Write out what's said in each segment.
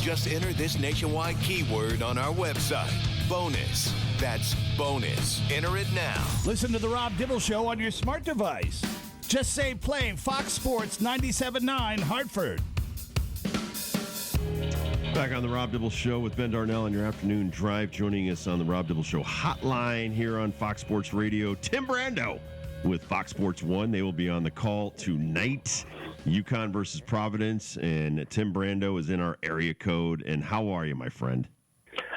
Just enter this nationwide keyword on our website. Bonus. That's bonus. Enter it now. Listen to The Rob Dibble Show on your smart device. Just say play Fox Sports 97.9 Hartford. Back on the Rob Dibble Show with Ben Darnell on your afternoon drive. Joining us on the Rob Dibble Show hotline here on Fox Sports Radio, Tim Brando with Fox Sports 1. They will be on the call tonight. UConn versus Providence, and Tim Brando is in our area code. And how are you, my friend?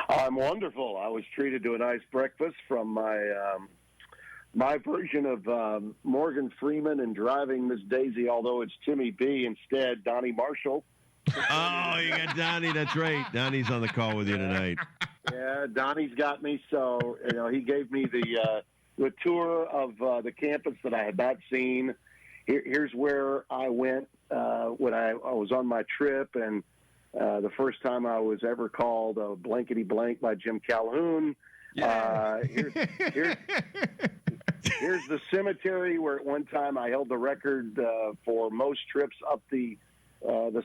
I'm wonderful. I was treated to a nice breakfast from my version of Morgan Freeman and Driving Miss Daisy, although it's Timmy B instead, Donnie Marshall. Oh, you got Donnie. That's right. Donnie's on the call with you tonight. Yeah, Donnie's got me. So, he gave me the tour of the campus that I had not seen. Here's where I went when I was on my trip, and the first time I was ever called a blankety blank by Jim Calhoun. Yeah. Here's the cemetery where at one time I held the record for most trips up the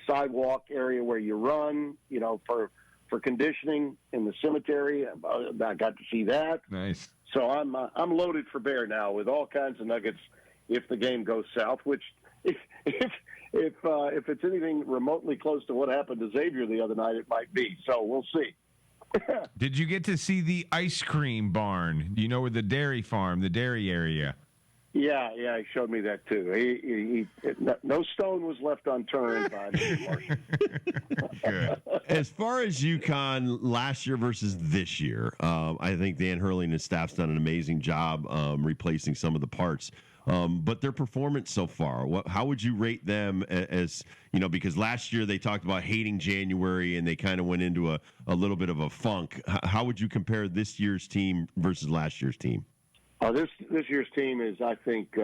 sidewalk area where you run, for conditioning in the cemetery. I got to see that. Nice. So I'm loaded for bear now with all kinds of nuggets if the game goes south. Which if it's anything remotely close to what happened to Xavier the other night, it might be. So we'll see. Did you get to see the ice cream barn? Where the dairy farm, the dairy area? Yeah, he showed me that too. He no stone was left unturned by Mr. Marshall. Good. As far as UConn last year versus this year, I think Dan Hurley and his staff's done an amazing job replacing some of the parts. But their performance so far, how would you rate them as, because last year they talked about hating January and they kind of went into a little bit of a funk. How would you compare this year's team versus last year's team? This year's team is, I think,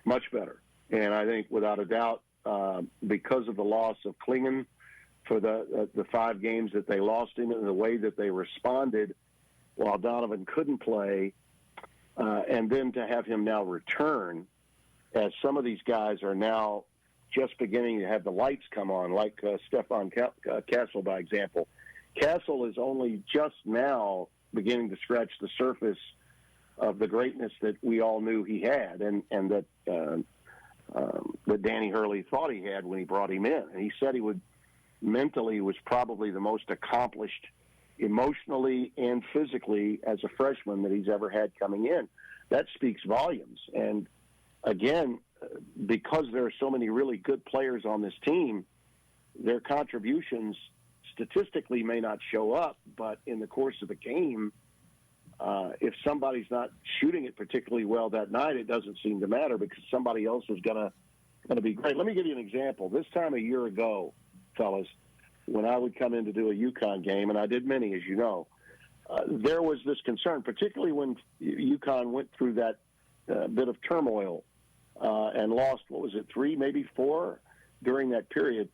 much better. And I think without a doubt, because of the loss of Klingon for the 5 games that they lost him and the way that they responded while Donovan couldn't play, and then to have him now return, as some of these guys are now just beginning to have the lights come on, like Stefan Castle, by example. Castle is only just now beginning to scratch the surface of the greatness that we all knew he had, and that Danny Hurley thought he had when he brought him in. And he said he mentally was probably the most accomplished emotionally and physically as a freshman that he's ever had coming in. That speaks volumes. And again, because there are so many really good players on this team, their contributions statistically may not show up, but in the course of the game, if somebody's not shooting it particularly well that night, it doesn't seem to matter because somebody else is going to be great. Let me give you an example. This time a year ago, fellas, when I would come in to do a UConn game, and I did many, as you know, there was this concern, particularly when UConn went through that bit of turmoil and lost, 3, maybe 4 during that period.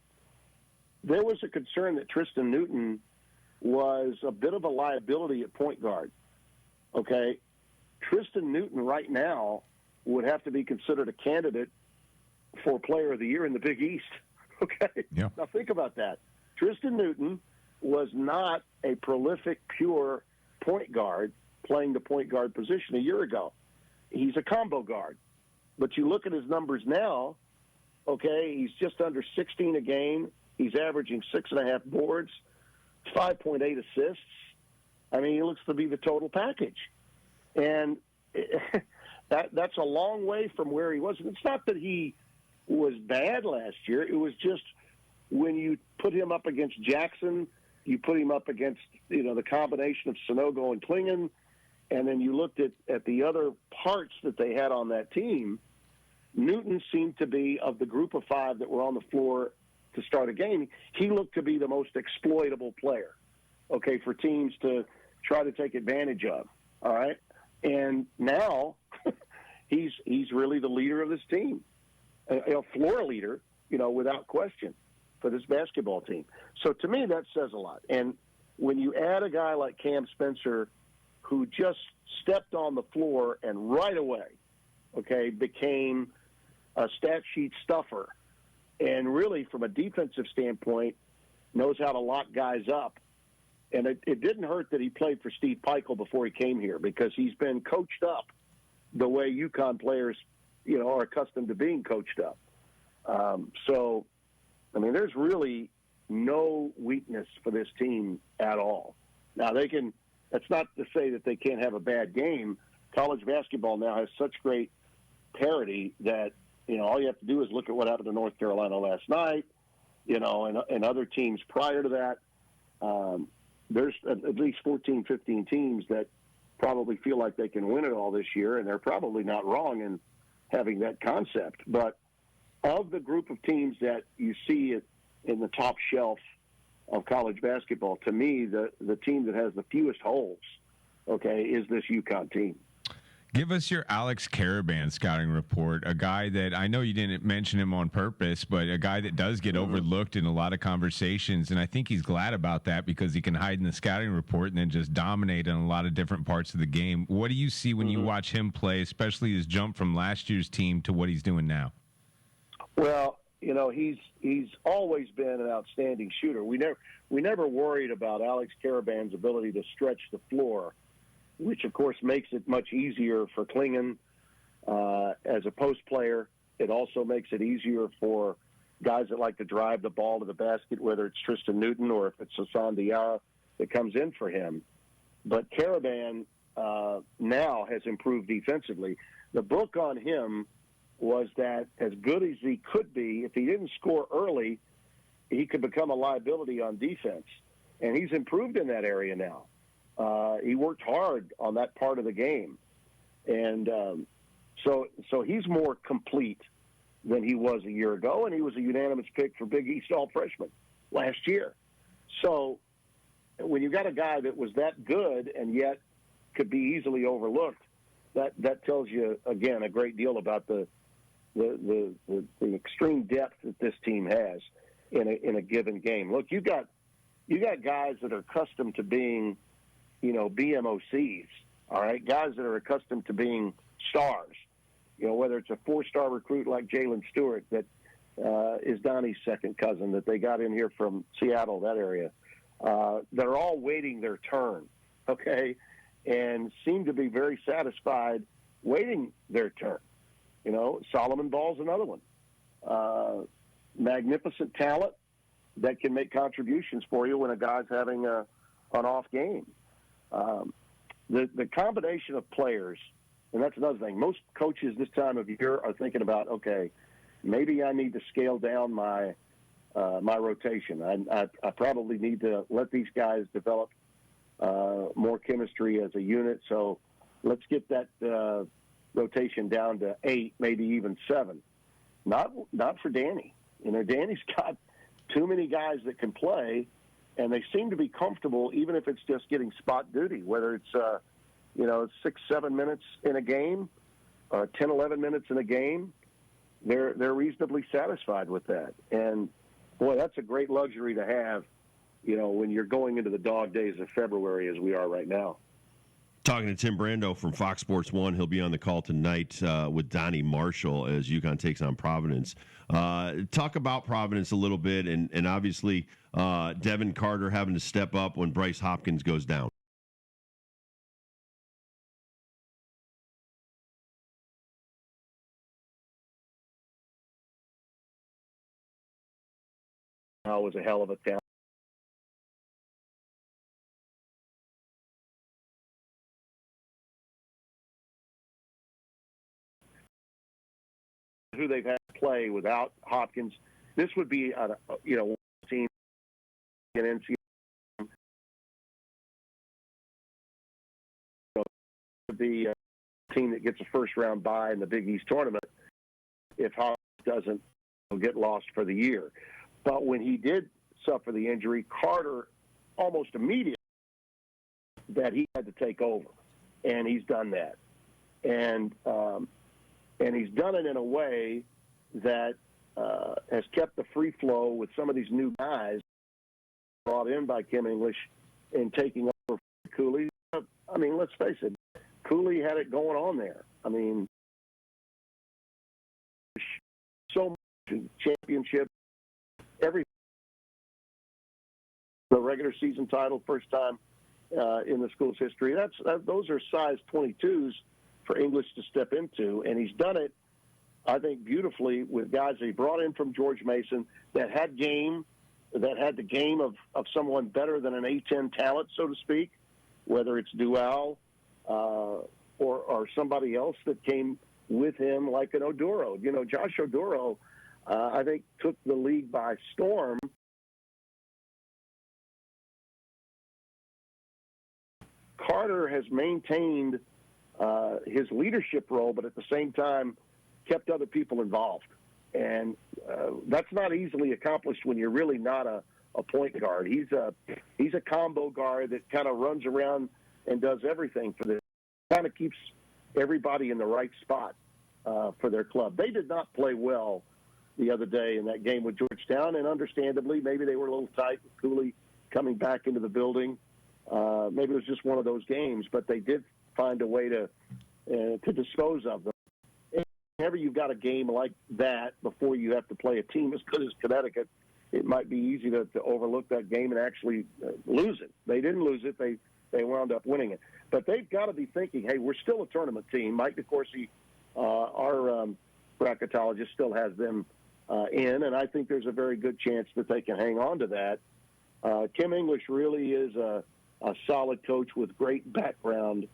There was a concern that Tristan Newton was a bit of a liability at point guard. Okay, Tristan Newton right now would have to be considered a candidate for Player of the Year in the Big East. Okay, yeah. Now think about that. Tristan Newton was not a prolific, pure point guard playing the point guard position a year ago. He's a combo guard. But you look at his numbers now, okay, he's just under 16 a game. He's averaging 6.5 boards, 5.8 assists. I mean, he looks to be the total package. And that's a long way from where he was. And it's not that he was bad last year. It was just when you put him up against Jackson, you put him up against, the combination of Sonogo and Klingon, and then you looked at the other parts that they had on that team, Newton seemed to be, of the group of 5 that were on the floor to start a game, he looked to be the most exploitable player, okay, for teams to try to take advantage of, all right? And now he's really the leader of this team, a floor leader, without question for this basketball team. So to me, that says a lot. And when you add a guy like Cam Spencer, who just stepped on the floor and right away, okay, became a stat sheet stuffer, and really from a defensive standpoint, knows how to lock guys up. And it didn't hurt that he played for Steve Peichel before he came here, because he's been coached up the way UConn players, are accustomed to being coached up. So, I mean, there's really no weakness for this team at all. Now, that's not to say that they can't have a bad game. College basketball now has such great parity that, all you have to do is look at what happened to North Carolina last night, and other teams prior to that. There's at least 14, 15 teams that probably feel like they can win it all this year, and they're probably not wrong in having that concept. But of the group of teams that you see in the top shelf of college basketball, to me, the team that has the fewest holes, is this UConn team. Give us your Alex Caravan scouting report, a guy that I know you didn't mention him on purpose, but a guy that does get overlooked in a lot of conversations. And I think he's glad about that, because he can hide in the scouting report and then just dominate in a lot of different parts of the game. What do you see when you watch him play, especially his jump from last year's team to what he's doing now? Well, he's always been an outstanding shooter. We never worried about Alex Caravan's ability to stretch the floor, which, of course, makes it much easier for Klingon as a post player. It also makes it easier for guys that like to drive the ball to the basket, whether it's Tristan Newton or if it's Hassan Diarra that comes in for him. But Caravan now has improved defensively. The book on him was that as good as he could be, if he didn't score early, he could become a liability on defense. And he's improved in that area now. He worked hard on that part of the game. And so he's more complete than he was a year ago, and he was a unanimous pick for Big East All-Freshman last year. So when you got a guy that was that good and yet could be easily overlooked, that tells you, again, a great deal about the extreme depth that this team has in a given game. Look, you got guys that are accustomed to being BMOCs, all right, guys that are accustomed to being stars, whether it's a 4-star recruit like Jalen Stewart that is Donnie's second cousin that they got in here from Seattle, that area. They're all waiting their turn, okay, and seem to be very satisfied waiting their turn. Solomon Ball's another one. Magnificent talent that can make contributions for you when a guy's having an off game. The combination of players, and that's another thing. Most coaches this time of year are thinking about, okay, maybe I need to scale down my rotation. I probably need to let these guys develop more chemistry as a unit. So let's get that rotation down to 8, maybe even 7. Not for Danny. Danny's got too many guys that can play, and they seem to be comfortable, even if it's just getting spot duty, whether it's 6-7 minutes in a game, 10-11 minutes in a game. They're reasonably satisfied with that. And boy, that's a great luxury to have, when you're going into the dog days of February as we are right now. Talking to Tim Brando from Fox Sports 1. He'll be on the call tonight with Donnie Marshall as UConn takes on Providence. Talk about Providence a little bit, and obviously Devin Carter having to step up when Bryce Hopkins goes down. Was a hell of a talent. Who they've had to play without Hopkins. This would be a team in NCAA. Would be a team that gets a first-round bye in the Big East tournament if Hopkins doesn't get lost for the year. But when he did suffer the injury, Carter almost immediately that he had to take over, and he's done that. And he's done it in a way that has kept the free flow with some of these new guys brought in by Kim English and taking over Cooley. I mean, let's face it, Cooley had it going on there. I mean, so much championship, every the regular season title, first time in the school's history. Those are size 22s for English to step into, and he's done it, I think, beautifully with guys that he brought in from George Mason that had the game of someone better than an A10 talent, so to speak, whether it's Dual or somebody else that came with him like an Oduro. You know, Josh Oduro, I think, took the league by storm. Carter has maintained his leadership role, but at the same time kept other people involved. And that's not easily accomplished when you're really not a point guard. He's a combo guard that kind of runs around and does everything for this. Kind of keeps everybody in the right spot for their club. They did not play well the other day in that game with Georgetown, and understandably, maybe they were a little tight with Cooley coming back into the building. Maybe it was just one of those games, but they did find a way to dispose of them. And whenever you've got a game like that before you have to play a team as good as Connecticut, it might be easy to overlook that game and actually lose it. They didn't lose it. They wound up winning it. But they've got to be thinking, hey, we're still a tournament team. Mike DeCourcy, our bracketologist, still has them in, and I think there's a very good chance that they can hang on to that. Kim English really is a solid coach with great background,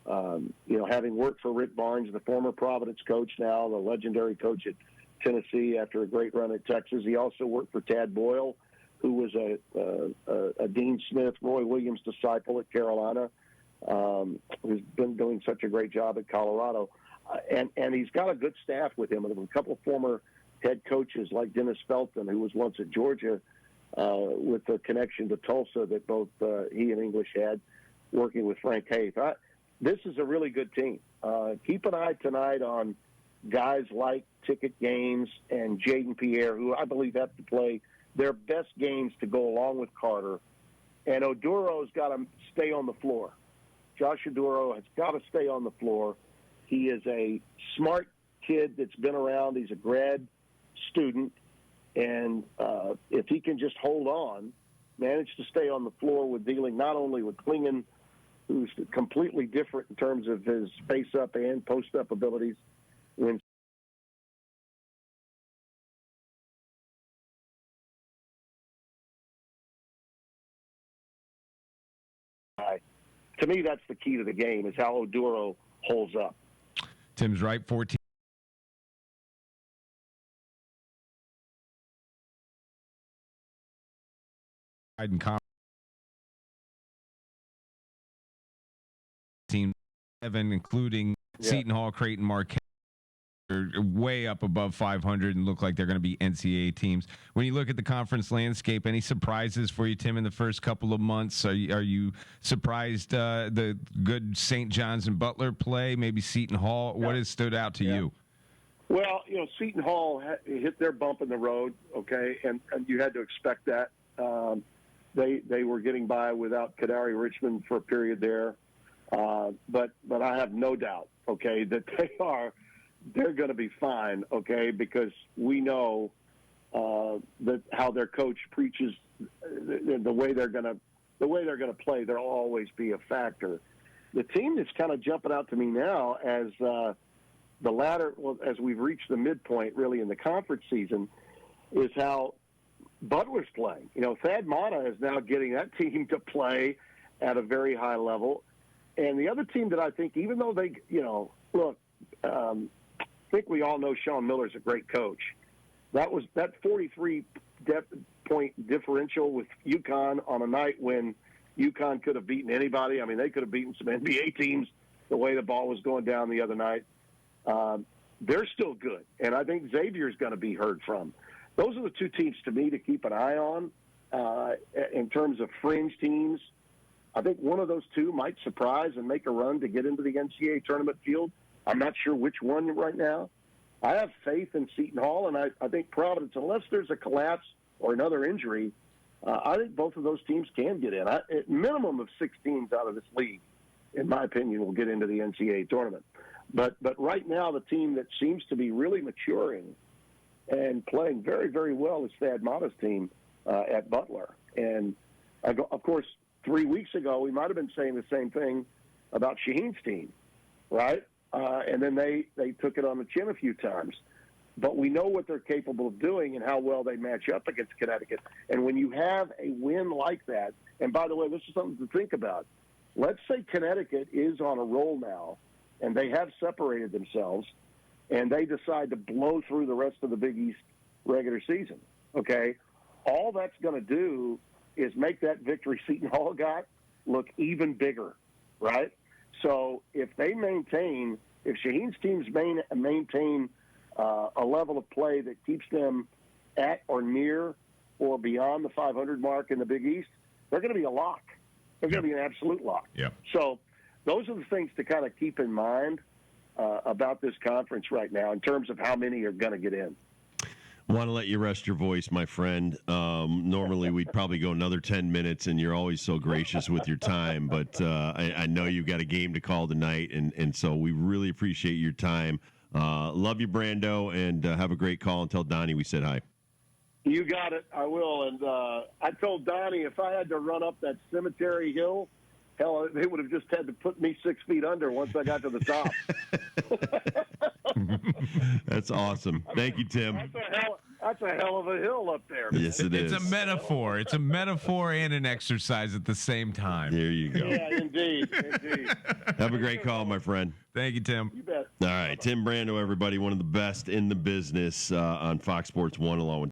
having worked for Rick Barnes, the former Providence coach, now the legendary coach at Tennessee after a great run at Texas. He also worked for Tad Boyle, who was a Dean Smith, Roy Williams disciple at Carolina, who's been doing such a great job at Colorado. And he's got a good staff with him. And a couple of former head coaches like Dennis Felton, who was once at Georgia, with the connection to Tulsa that both he and English had, working with Frank Haith. This is a really good team. Keep an eye tonight on guys like Ticket Gaines and Jaden Pierre, who I believe have to play their best games to go along with Carter. And Oduro's got to stay on the floor. Josh Oduro has got to stay on the floor. He is a smart kid that's been around. He's a grad student. And if he can just hold on, manage to stay on the floor with dealing not only with Klingon, who's completely different in terms of his face-up and post-up abilities, when to me, that's the key to the game, is how Oduro holds up. Tim's right, 14. Team 7, including Seton Hall, Creighton, Marquette, are way up above 500 and look like they're going to be NCAA teams. When you look at the conference landscape, any surprises for you, Tim, in the first couple of months? Are you surprised the good St. John's and Butler play? Maybe Seton Hall? What has stood out to you? Well, Seton Hall hit their bump in the road, okay, and you had to expect that. They were getting by without Kadari Richmond for a period there. But I have no doubt, okay, that they're going to be fine, okay, because we know that how their coach preaches the way they're going to play. There'll always be a factor. The team that's kind of jumping out to me now as as we've reached the midpoint really in the conference season, is how Butler's playing. Thad Matta is now getting that team to play at a very high level. And the other team that I think, even though they, I think we all know Sean Miller's a great coach. That 43-point differential with UConn on a night when UConn could have beaten anybody. I mean, they could have beaten some NBA teams the way the ball was going down the other night. They're still good. And I think Xavier's going to be heard from. Those are the two teams to me to keep an eye on in terms of fringe teams. I think one of those two might surprise and make a run to get into the NCAA tournament field. I'm not sure which one right now. I have faith in Seton Hall, and I think Providence, unless there's a collapse or another injury, I think both of those teams can get in. At minimum of 6 teams out of this league, in my opinion, will get into the NCAA tournament. But right now, the team that seems to be really maturing and playing very, very well is Thad Matta's team at Butler. And Of course, 3 weeks ago, we might have been saying the same thing about Shaheen's team, right? And then they took it on the chin a few times. But we know what they're capable of doing and how well they match up against Connecticut. And when you have a win like that, and by the way, this is something to think about. Let's say Connecticut is on a roll now, and they have separated themselves, and they decide to blow through the rest of the Big East regular season, okay? All that's going to do is make that victory Seton Hall got look even bigger, right? So if Shaheen's teams maintain a level of play that keeps them at or near or beyond the 500 mark in the Big East, they're going to be a lock. They're going to be an absolute lock. Yep. So those are the things to kind of keep in mind about this conference right now in terms of how many are going to get in. Want to let you rest your voice, my friend. Normally, we'd probably go another 10 minutes, and you're always so gracious with your time. But I know you've got a game to call tonight, and so we really appreciate your time. Love you, Brando, and have a great call. And tell Donnie we said hi. You got it. I will. And I told Donnie if I had to run up that cemetery hill, hell, they would have just had to put me 6 feet under once I got to the top. That's awesome. Thank you, Tim. That's a hell of a hill up there. Yes, it is. It's a metaphor. It's a metaphor and an exercise at the same time. There you go. Yeah, indeed. Have a great call, my friend. Thank you, Tim. You bet. All right, Tim Brando, everybody, one of the best in the business on Fox Sports 1, along with